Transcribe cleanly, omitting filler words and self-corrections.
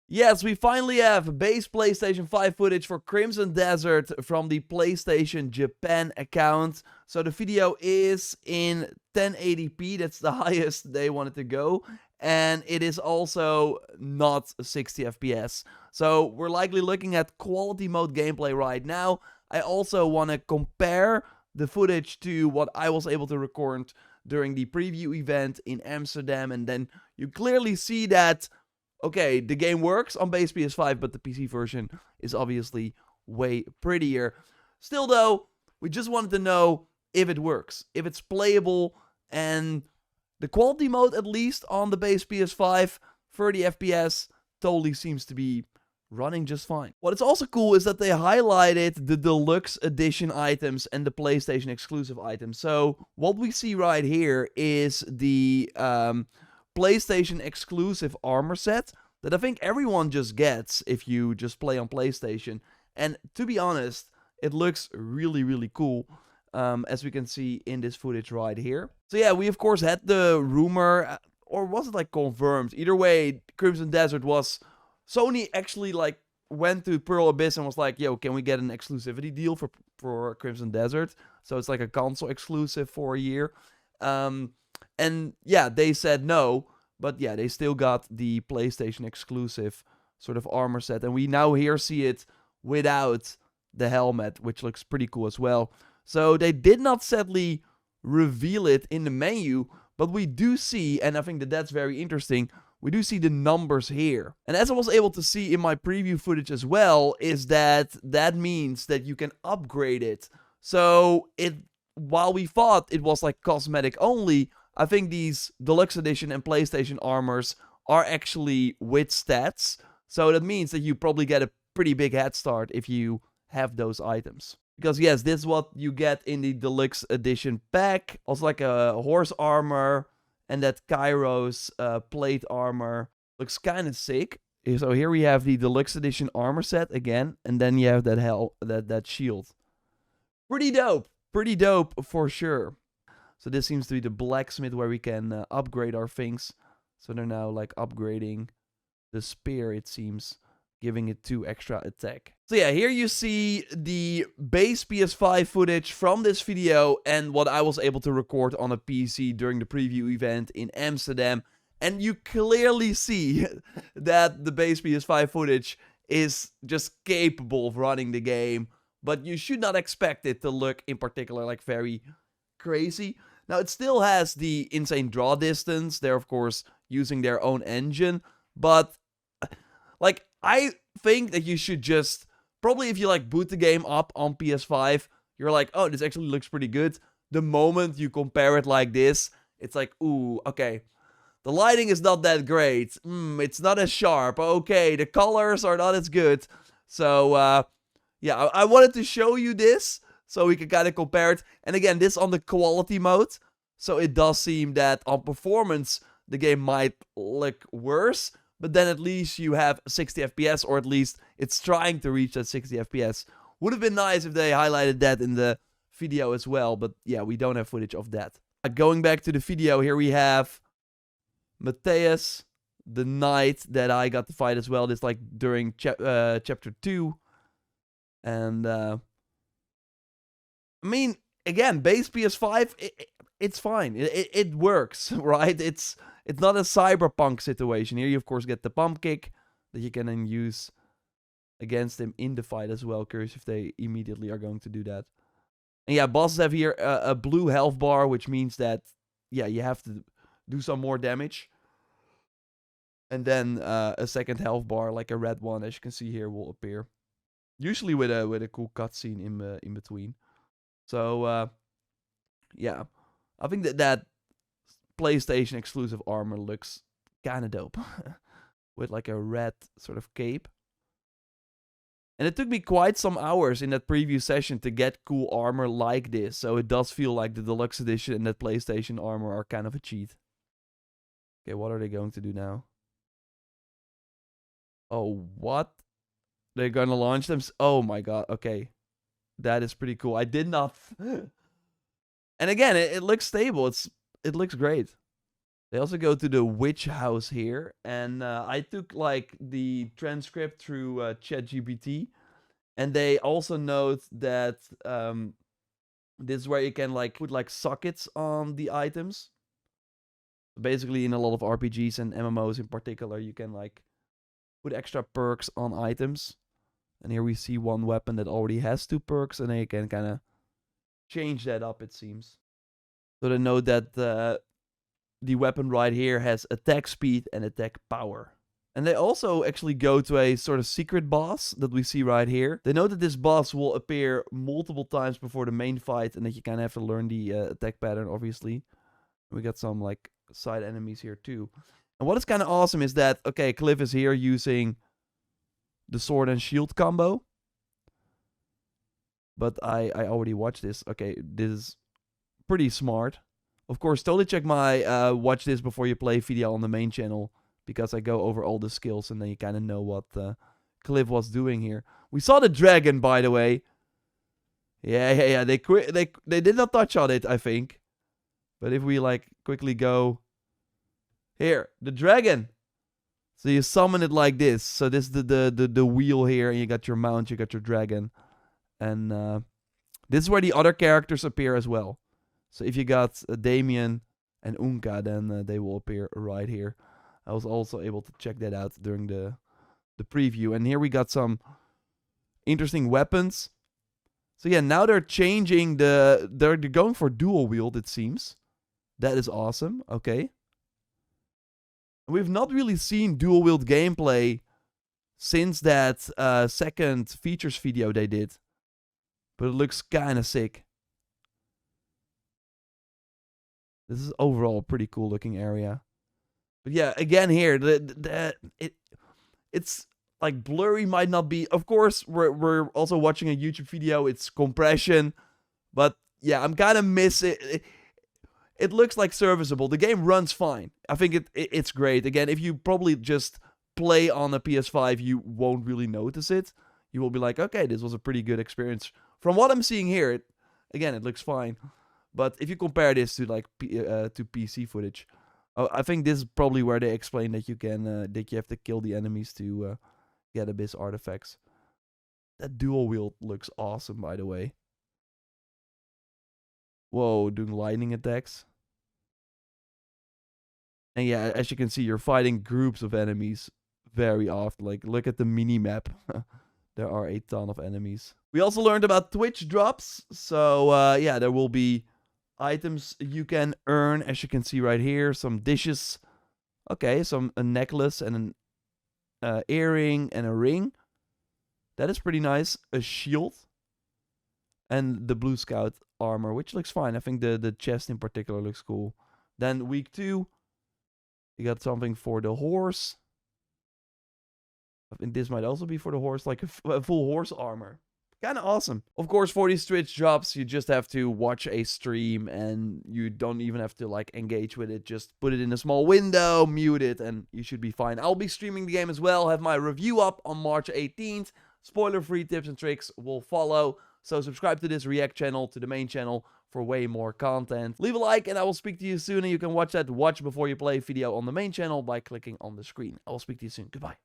Yes, we finally have base PlayStation 5 footage for Crimson Desert from the PlayStation Japan account. So the video is in 1080p, that's the highest they wanted to go. And it is also not 60 FPS. So we're likely looking at quality mode gameplay right now. I also want to compare the footage to what I was able to record during the preview event in Amsterdam. And then you clearly see that okay, the game works on base PS5, but the PC version is obviously way prettier. Still, though, we just wanted to know if it works, if it's playable, and the quality mode, at least on the base PS5, 30 FPS, totally seems to be running just fine. What is also cool is that they highlighted the Deluxe Edition items and the PlayStation exclusive items. So what we see right here is the PlayStation exclusive armor set that I think everyone just gets if you just play on PlayStation. And to be honest, it looks really, really cool, as we can see in this footage right here. So yeah, we of course had the rumor, or was it like confirmed? Either way, Crimson Desert was... Sony actually like went to Pearl Abyss and was like, yo, can we get an exclusivity deal for Crimson Desert? So it's like a console exclusive for a year. And yeah, they said no, but yeah, they still got the PlayStation exclusive sort of armor set. And we now here see it without the helmet, which looks pretty cool as well. So they did not sadly reveal it in the menu, but we do see, and I think that that's very interesting, we do see the numbers here. And as I was able to see in my preview footage as well, is that means that you can upgrade it. So while we thought it was like cosmetic only, I think these Deluxe Edition and PlayStation armors are actually with stats. So that means that you probably get a pretty big head start if you have those items. Because yes, this is what you get in the Deluxe Edition pack. Also like a horse armor and that Kairos plate armor. Looks kind of sick. So here we have the Deluxe Edition armor set again. And then you have that shield. Pretty dope. Pretty dope for sure. So this seems to be the blacksmith where we can upgrade our things. So they're now like upgrading the spear, it seems, giving it 2 extra attack. So yeah, here you see the base PS5 footage from this video and what I was able to record on a PC during the preview event in Amsterdam. And you clearly see that the base PS5 footage is just capable of running the game. But you should not expect it to look in particular like very crazy. Now, it still has the insane draw distance. They're, of course, using their own engine. But, like, I think that you should just... Probably if you, like, boot the game up on PS5, you're like, oh, this actually looks pretty good. The moment you compare it like this, it's like, ooh, okay. The lighting is not that great. It's not as sharp. Okay, the colors are not as good. So, yeah, I wanted to show you this so we can kind of compare it. And again, this on the quality mode. So it does seem that on performance, the game might look worse. But then at least you have 60 FPS, or at least it's trying to reach that 60 FPS. Would have been nice if they highlighted that in the video as well. But yeah, we don't have footage of that. Going back to the video, here we have Matthias, the knight that I got to fight as well. This like during chapter 2. And I mean, again, base PS5, it's fine. It works, right? It's not a cyberpunk situation. Here you, of course, get the pump kick that you can then use against him in the fight as well. Curious if they immediately are going to do that. And yeah, bosses have here a blue health bar, which means that, yeah, you have to do some more damage. And then a second health bar, like a red one, as you can see here, will appear. Usually with a cool cutscene in between. So, yeah. I think that PlayStation exclusive armor looks kind of dope. With like a red sort of cape. And it took me quite some hours in that preview session to get cool armor like this. So it does feel like the Deluxe Edition and that PlayStation armor are kind of a cheat. Okay, what are they going to do now? Oh, what? They're going to launch them? Oh my god, okay. That is pretty cool. I did not... And again, it looks stable. It looks great. They also go to the witch house here, and I took like the transcript through ChatGPT, and they also note that this is where you can like put like sockets on the items. Basically, in a lot of RPGs and MMOs in particular, you can like put extra perks on items. And here we see one weapon that already has 2 perks, and then you can kind of change that up, it seems. So they note that the weapon right here has attack speed and attack power. And they also actually go to a sort of secret boss that we see right here. They know that this boss will appear multiple times before the main fight, and that you kind of have to learn the attack pattern, obviously. We got some like side enemies here too. And what is kind of awesome is that, okay, Cliff is here using the sword and shield combo. But I already watched this. Okay, this is pretty smart. Of course, totally check my watch this before you play video on the main channel, because I go over all the skills and then you kind of know what Cliff was doing here. We saw the dragon, by the way. Yeah. They did not touch on it, I think. But if we like quickly go here, the dragon. So you summon it like this. So this is the wheel here, and you got your mount, you got your dragon, and this is where the other characters appear as well. So if you got Damien and Unka, then they will appear right here. I was also able to check that out during the preview. And here we got some interesting weapons. So yeah, now they're changing they're going for dual wield, it seems. That is awesome. Okay. We've not really seen dual wield gameplay since that second features video they did. But it looks kind of sick. This is overall a pretty cool looking area. But yeah, again here, it's like blurry, might not be. Of course, we're also watching a YouTube video. It's compression. But yeah, I'm kind of missing. It looks like serviceable. The game runs fine. I think it's great. Again, if you probably just play on a PS5, you won't really notice it. You will be like, okay, this was a pretty good experience. From what I'm seeing here, it looks fine. But if you compare this to like to PC footage, I think this is probably where they explain that you can that you have to kill the enemies to get abyss artifacts. That dual wield looks awesome, by the way. Whoa, doing lightning attacks. And yeah, as you can see, you're fighting groups of enemies very often. Like, look at the mini-map. There are a ton of enemies. We also learned about Twitch drops. So, yeah, there will be items you can earn, as you can see right here. Some dishes. Okay, a necklace and an earring and a ring. That is pretty nice. A shield. And the Blue Scout armor, which looks fine. I think the chest in particular looks cool. Then week 2, you got something for the horse. I think this might also be for the horse, like a full horse armor. Kind of awesome. Of course, for these Twitch drops, you just have to watch a stream, and you don't even have to like engage with it. Just put it in a small window, mute it, and you should be fine. I'll be streaming the game as well. Have my review up on March 18th. Spoiler-free tips and tricks will follow. So subscribe to this React channel, to the main channel, for way more content. Leave a like, and I will speak to you soon. And you can watch that watch before you play video on the main channel by clicking on the screen. I will speak to you soon. Goodbye.